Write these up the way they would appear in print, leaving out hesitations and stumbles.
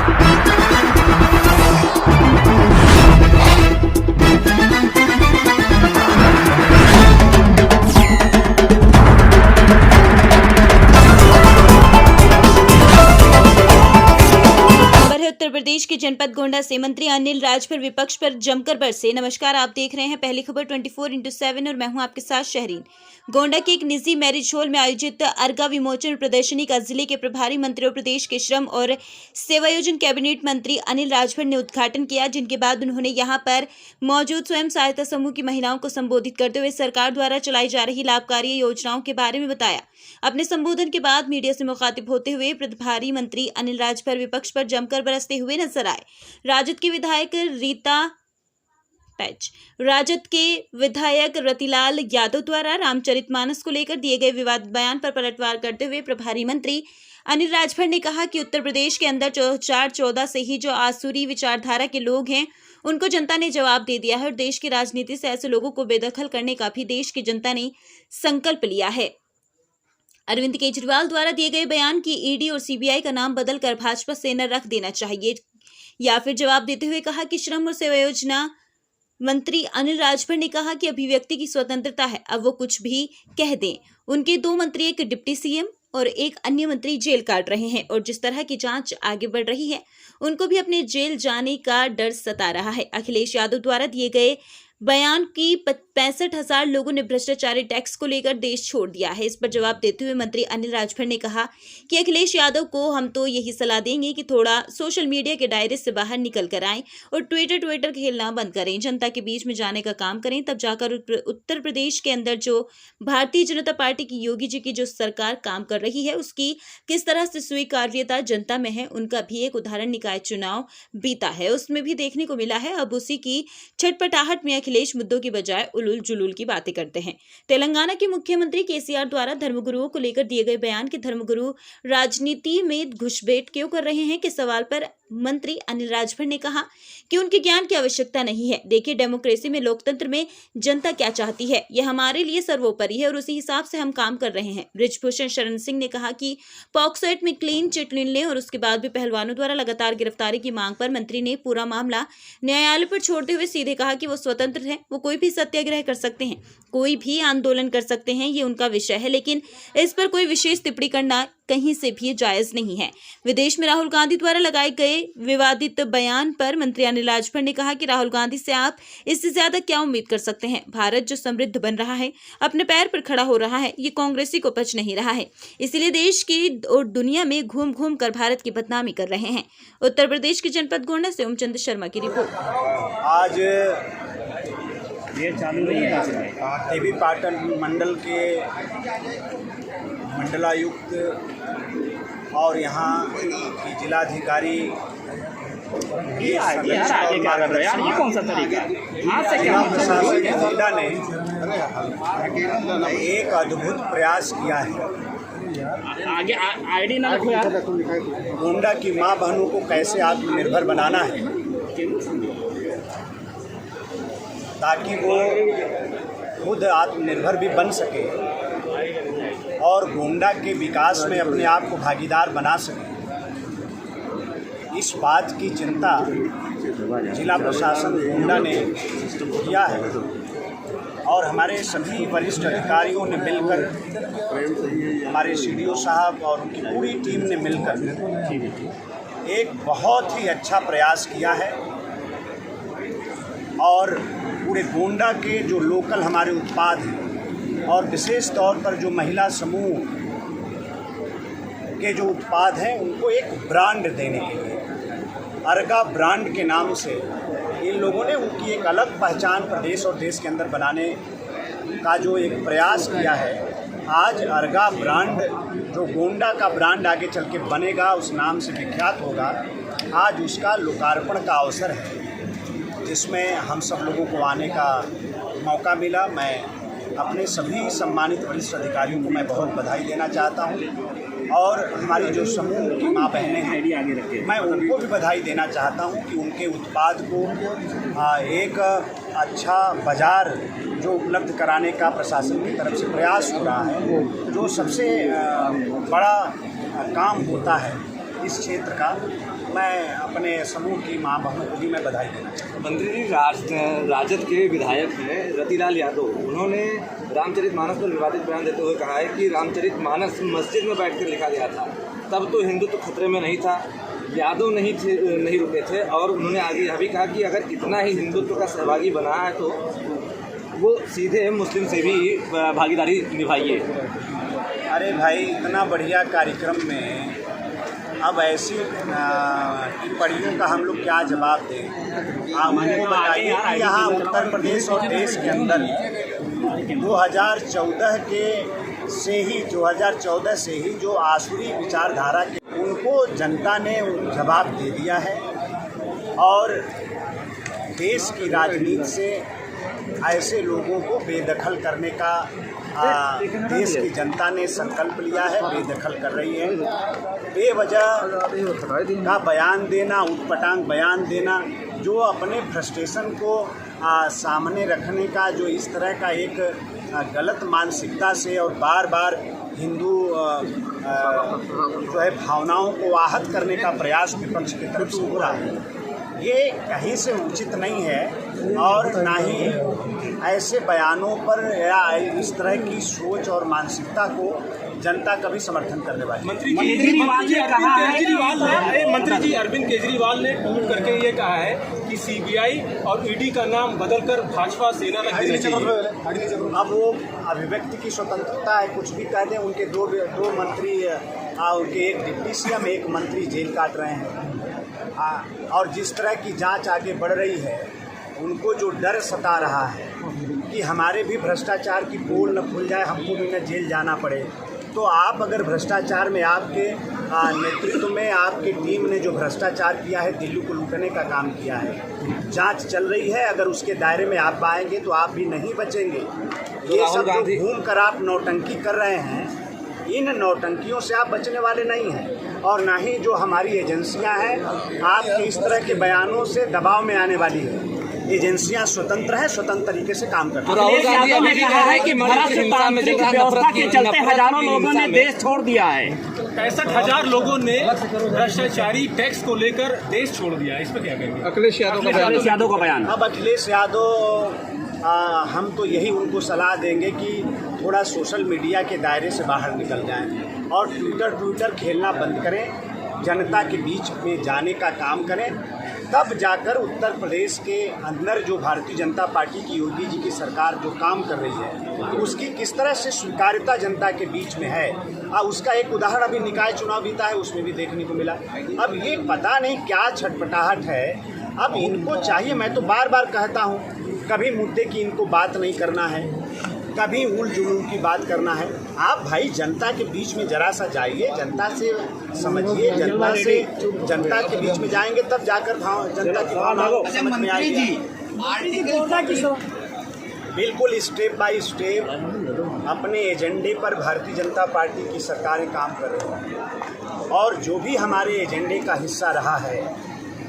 उत्तर प्रदेश के जनपद गोंडा से मंत्री अनिल राजभर विपक्ष पर जमकर बरसे। नमस्कार, आप देख रहे हैं पहली खबर 24/7 और मैं हूं आपके साथ शहरीन। गोंडा के एक निजी मैरिज हॉल में आयोजित अर्घा विमोचन प्रदर्शनी का जिले के प्रभारी मंत्री और प्रदेश के श्रम और सेवायोजन कैबिनेट मंत्री अनिल राजभर ने उद्घाटन किया, जिनके बाद उन्होंने यहां पर मौजूद स्वयं सहायता समूह की महिलाओं को संबोधित करते हुए सरकार द्वारा चलाई जा रही लाभकारी योजनाओं के बारे में बताया। अपने संबोधन के बाद मीडिया से मुखातिब होते हुए प्रभारी मंत्री अनिल राजभर विपक्ष पर जमकर बरसते हुए नजर आए। राजद के विधायक रतिलाल यादव द्वारा रामचरितमानस को लेकर दिए गए विवादित बयान पर पलटवार करते हुए प्रभारी मंत्री अनिल राजभर ने कहा कि उत्तर प्रदेश के अंदर 2014 से ही जो आसुरी विचारधारा के लोग हैं, उनको जनता ने जवाब दे दिया है और देश की राजनीति से ऐसे लोगों को बेदखल करने का भी देश की जनता ने संकल्प लिया है। अरविंद केजरीवाल द्वारा दिए गए बयान की ईडी और सीबीआई का नाम बदलकर भाजपा सेना रख देना चाहिए, या फिर जवाब देते हुए कहा कि श्रम और सेवा योजना मंत्री अनिल राजभर ने कहा कि अभिव्यक्ति की स्वतंत्रता है, अब वो कुछ भी कह दें। उनके 2 मंत्री, एक डिप्टी सीएम और एक अन्य मंत्री जेल काट रहे हैं और जिस तरह की जांच आगे बढ़ रही है, उनको भी अपने जेल जाने का डर सता रहा है। अखिलेश यादव द्वारा दिए गए बयान की 65,000 लोगों ने भ्रष्टाचारी टैक्स को लेकर देश छोड़ दिया है। इस पर जवाब देते हुए मंत्री अनिल राजभर ने कहा कि अखिलेश यादव को हम तो यही सलाह देंगे कि थोड़ा सोशल मीडिया के दायरे से बाहर निकल कर आएं और ट्विटर खेलना बंद करें, जनता के बीच में जाने का काम करें, तब जाकर उत्तर प्रदेश के अंदर जो भारतीय जनता पार्टी की योगी जी की जो सरकार काम कर रही है, उसकी किस तरह से स्वीकार्यता जनता में है, उनका भी एक उदाहरण निकाय चुनाव बीता है, उसमें भी देखने को मिला है। अब उसी की छटपटाहट में अखिलेश मुद्दों की बजाय उलूल जुलूल की बातें करते हैं। तेलंगाना के मुख्यमंत्री केसीआर द्वारा धर्मगुरुओं को लेकर दिए गए बयान के धर्मगुरु राजनीति में घुसपैठ क्यों कर रहे हैं के सवाल पर मंत्री अनिल राजभर ने कहा कि उनके ज्ञान की आवश्यकता नहीं है। देखिए, डेमोक्रेसी में, लोकतंत्र में जनता क्या चाहती है, यह हमारे लिए सर्वोपरि है और उसी हिसाब से हम काम कर रहे हैं। बृजभूषण शरण सिंह ने कहा कि पॉक्सो एक्ट में क्लीन चिट लें और उसके बाद भी पहलवानों द्वारा लगातार गिरफ्तारी की मांग पर मंत्री ने पूरा मामला न्यायालय पर छोड़ते हुए सीधे कहा कि वो स्वतंत्र है, वो कोई भी सत्याग्रह कर सकते हैं, कोई भी आंदोलन कर सकते हैं, ये उनका विषय है, लेकिन इस पर कोई विशेष टिप्पणी करना कहीं से भी जायज नहीं है। विदेश में राहुल गांधी द्वारा लगाए गए विवादित बयान पर मंत्री अनिल राजभर ने कहा कि राहुल गांधी से आप इससे ज्यादा क्या उम्मीद कर सकते हैं। भारत जो समृद्ध बन रहा है, अपने पैर पर खड़ा हो रहा है, ये कांग्रेसी को पच नहीं रहा है, इसीलिए देश की और दुनिया में घूम घूम कर भारत की बदनामी कर रहे हैं। उत्तर प्रदेश के जनपद गोंडा से ओमचंद शर्मा की रिपोर्ट। आज ये चालू नहीं है। टीबी पाटन मंडल के मंडलायुक्त और यहाँ की जिलाधिकारी ये कौन सा तरीका जिला प्रशासन गोंडा ने एक अद्भुत प्रयास किया है। आगे आईडी ना रखो यार। गोंडा की माँ बहनों को कैसे आत्मनिर्भर बनाना है, ताकि वो खुद आत्मनिर्भर भी बन सके और गोंडा के विकास में अपने आप को भागीदार बना सके। इस बात की चिंता जिला प्रशासन गोंडा ने किया है और हमारे सभी वरिष्ठ अधिकारियों ने मिलकर, हमारे सीडीओ साहब और उनकी पूरी टीम ने मिलकर एक बहुत ही अच्छा प्रयास किया है और पूरे गोंडा के जो लोकल हमारे उत्पाद हैं और विशेष तौर पर जो महिला समूह के जो उत्पाद हैं, उनको एक ब्रांड देने के लिए अर्घा ब्रांड के नाम से इन लोगों ने उनकी एक अलग पहचान प्रदेश और देश के अंदर बनाने का जो एक प्रयास किया है। आज अर्घा ब्रांड जो गोंडा का ब्रांड आगे चल के बनेगा, उस नाम से विख्यात होगा, आज उसका लोकार्पण का अवसर है, जिसमें हम सब लोगों को आने का मौका मिला। मैं अपने सभी सम्मानित वरिष्ठ अधिकारियों को मैं बहुत बधाई देना चाहता हूं और हमारी जो समूह की माँ बहनें हैं, मैं उनको भी बधाई देना चाहता हूं कि उनके उत्पाद को एक अच्छा बाज़ार जो उपलब्ध कराने का प्रशासन की तरफ से प्रयास हो रहा है। जो सबसे बड़ा काम होता है इस क्षेत्र का मैं अपने समूह की माँ बहनों को भी मैं बधाई देना चाहता हूँ। मंत्री जी, राजद के विधायक हैं रतिलाल यादव, उन्होंने रामचरितमानस पर विवादित बयान देते हुए कहा है कि रामचरितमानस मस्जिद में बैठकर लिखा गया था, तब तो हिंदुत्व खतरे में नहीं था, यादव नहीं रुके थे। और उन्होंने आगे यह भी कहा कि अगर इतना ही हिंदुत्व का सहभागी बना है तो वो सीधे मुस्लिम से भी भागीदारी निभाइए। अरे भाई, इतना बढ़िया कार्यक्रम में अब ऐसी टिप्पणियों का हम लोग क्या जवाब दें? आप उनको बताइए कि यहाँ उत्तर प्रदेश और देश के अंदर 2014 से ही जो आसुरी विचारधारा के उनको जनता ने जवाब दे दिया है और देश की राजनीति से ऐसे लोगों को बेदखल करने का देश की जनता ने संकल्प लिया है, बेदखल कर रही है। बेवजह का बयान देना, उटपटांग बयान देना, जो अपने फ्रस्ट्रेशन को सामने रखने का जो इस तरह का एक गलत मानसिकता से और बार बार हिंदू जो है भावनाओं को आहत करने का प्रयास विपक्ष की तरफ से हो रहा है, ये कहीं से उचित नहीं है और ना ही ऐसे बयानों पर या इस तरह की सोच और मानसिकता को जनता कभी समर्थन करने वाली। मंत्री जी अरविंद केजरीवाल ने ट्वीट करके ये कहा है कि सीबीआई और ईडी का नाम बदलकर भाजपा सेना रख देना चाहिए। अब वो अभिव्यक्ति की स्वतंत्रता है, कुछ भी कह दें। उनके दो मंत्री, उनके एक डिप्टी सीएम, एक मंत्री जेल काट रहे हैं और जिस तरह की जांच आगे बढ़ रही है, उनको जो डर सता रहा है कि हमारे भी भ्रष्टाचार की पोल न खुल जाए, हमको भी न जेल जाना पड़े। तो आप अगर भ्रष्टाचार में आपके नेतृत्व में आपकी टीम ने जो भ्रष्टाचार किया है, दिल्ली को लूटने का काम किया है, जांच चल रही है, अगर उसके दायरे में आप आएंगे तो आप भी नहीं बचेंगे। ये सब जो घूम कर आप नौटंकी कर रहे हैं, इन नौटंकियों से आप बचने वाले नहीं हैं और ना ही जो हमारी एजेंसियां हैं आपके इस तरह के बयानों से दबाव में आने वाली है। एजेंसियां स्वतंत्र हैं, स्वतंत्र तरीके से काम करती हैं। अखिलेश यादव ने कहा है कि तांत्रिक व्यवस्था के चलते हजारों लोगों ने देश छोड़ दिया है। 65,000 लोगों ने भ्रष्टाचारी टैक्स को लेकर देश छोड़ दिया है, इस पर क्या कहेंगे? अखिलेश यादव का बयान। अब अखिलेश यादव, हम तो यही उनको सलाह देंगे कि थोड़ा सोशल मीडिया के दायरे से बाहर निकल जाएं और ट्विटर खेलना बंद करें, जनता के बीच में जाने का काम करें। तब जाकर उत्तर प्रदेश के अंदर जो भारतीय जनता पार्टी की योगी जी की सरकार जो काम कर रही है, उसकी किस तरह से स्वीकार्यता जनता के बीच में है, उसका एक उदाहरण अभी निकाय चुनाव बीता है, उसमें भी देखने को मिला। अब ये पता नहीं क्या छटपटाहट है। अब इनको चाहिए, मैं तो बार बार कहता हूँ, कभी मुद्दे की इनको बात नहीं करना है, कभी उल जुलूल की बात करना है। आप भाई जनता के बीच में जरा सा जाइए, जनता से समझिए, जनता के बीच में जाएंगे तब जाकर जनता की भावना समझ में आएगी। बिल्कुल स्टेप बाय स्टेप अपने एजेंडे पर भारतीय जनता पार्टी की सरकारें काम कर रही हैं और जो भी हमारे एजेंडे का हिस्सा रहा है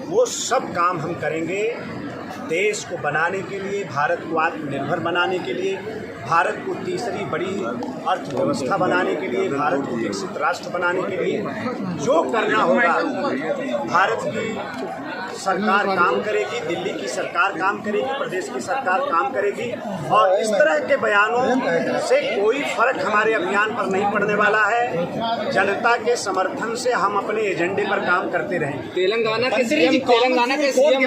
वो सब काम हम करेंगे देश को बनाने के लिए, भारत को आत्मनिर्भर बनाने के लिए, भारत को तीसरी बड़ी अर्थव्यवस्था बनाने के लिए, भारत को विकसित राष्ट्र बनाने के लिए जो करना होगा भारत की सरकार काम करेगी, दिल्ली की सरकार काम करेगी, प्रदेश की सरकार काम करेगी और इस तरह के बयानों से कोई फर्क हमारे अभियान पर नहीं पड़ने वाला है। जनता के समर्थन से हम अपने एजेंडे पर काम करते रहेंगे। तेलंगाना के सीएम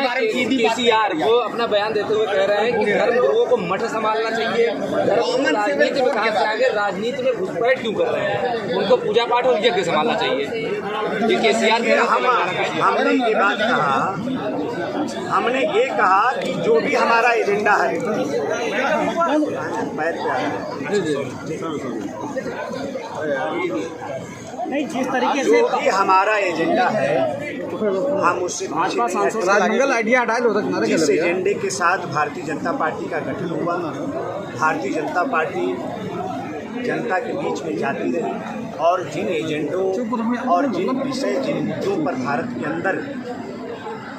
केसीआर वो अपना बयान देते हुए कह रहे हैं कि धर्म गुरुओं को मठ संभालना चाहिए, राजनीति में कहाँ से आगे राजनीति में घुसपैठ क्यों कर रहे हैं, उनको पूजा पाठ और यज्ञ संभालना चाहिए। ये केसीआर हमने ये बात कहा, हमने ये कहा कि जो भी हमारा एजेंडा है, नहीं, जिस तरीके से जो भी हमारा एजेंडा है हम उससे भाजपा सांसद जिस एजेंडे के साथ भारतीय जनता पार्टी का गठन हुआ, भारतीय जनता पार्टी जनता के बीच में जाती रही और जिन एजेंडों और जिन विषय, जिन मुद्दों पर भारत के अंदर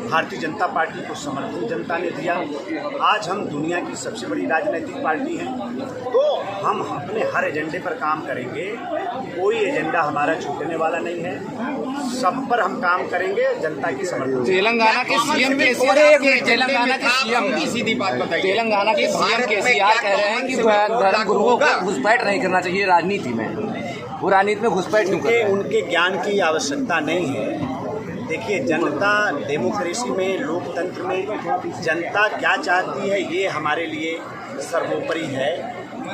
भारतीय जनता पार्टी को समर्थन जनता ने दिया। आज हम दुनिया की सबसे बड़ी राजनीतिक पार्टी हैं, तो हम अपने हर एजेंडे पर काम करेंगे। कोई एजेंडा हमारा छूटने वाला नहीं है, सब पर हम काम करेंगे जनता की समर्थन। तेलंगाना के सीएम केसीआर कह रहे हैं कि धर्म गुरुओं को घुसपैठ नहीं करना चाहिए राजनीति में। वो राजनीति में घुसपैठ क्यों कर रहे हैं? उनके ज्ञान की आवश्यकता नहीं है। देखिए, जनता डेमोक्रेसी में, लोकतंत्र में जनता क्या चाहती है ये हमारे लिए सर्वोपरि है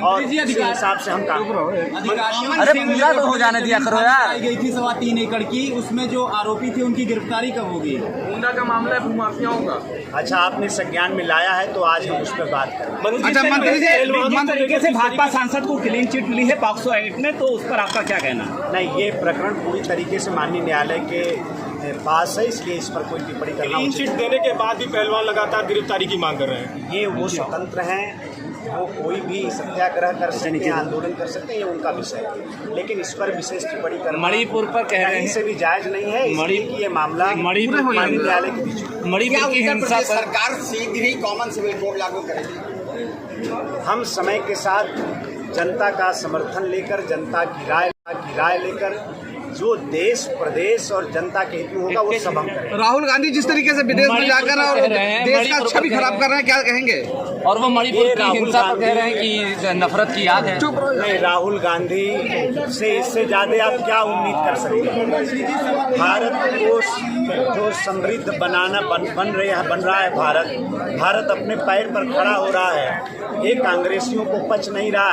और इसी हिसाब से हम काम करें। अरे पूरा तो हो जाने दिया करो यार। गई थी 3.25 एकड़ की, उसमें जो आरोपी थे उनकी गिरफ्तारी कब होगी? गोंडा का मामला है भूमाफियाओं का। अच्छा, आपने संज्ञान में लाया है तो आज हम उस पर बात करें। अच्छा, जिस तरीके से भाजपा सांसद को क्लीन चिट मिली है पॉक्सो एक्ट में, तो उस पर आपका क्या कहना है? नहीं, ये प्रकरण पूरी तरीके से माननीय न्यायालय के पास है, इसलिए इस पर कोई टिप्पणी करना क्लीन चिट देने के बाद भी पहलवान लगातार गिरफ्तारी की मांग कर रहे हैं। ये वो स्वतंत्र हैं, वो कोई भी सत्याग्रह कर सकते हैं, आंदोलन कर सकते हैं, ये उनका विषय है। लेकिन इस पर विशेष टिप्पणी करना मणिपुर पर कह रहे हैं से भी जायज नहीं है, इसलिए कि ये मामला मणिपुर माननीय न्यायालय के बीच में। मणिपुर की हिंसा पर सरकार शीघ्र ही कॉमन सिविल कोड लागू करेगी। हम समय के साथ जनता का समर्थन लेकर, जनता की राय लेकर जो देश, प्रदेश और जनता के हित में होगा वो सब हम करेंगे। राहुल गांधी जिस तरीके से विदेश में जाकर और देश का छवि खराब कर रहे हैं, क्या कहेंगे? और वो मणिपुर की हिंसा पर कह रहे हैं कि नफरत की याद है। नहीं, राहुल गांधी से इससे ज्यादा आप क्या उम्मीद कर सकते हैं? भारत को जो समृद्ध बन रहा है भारत अपने पैर पर खड़ा हो रहा है। ये कांग्रेसियों को पच नहीं रहा है।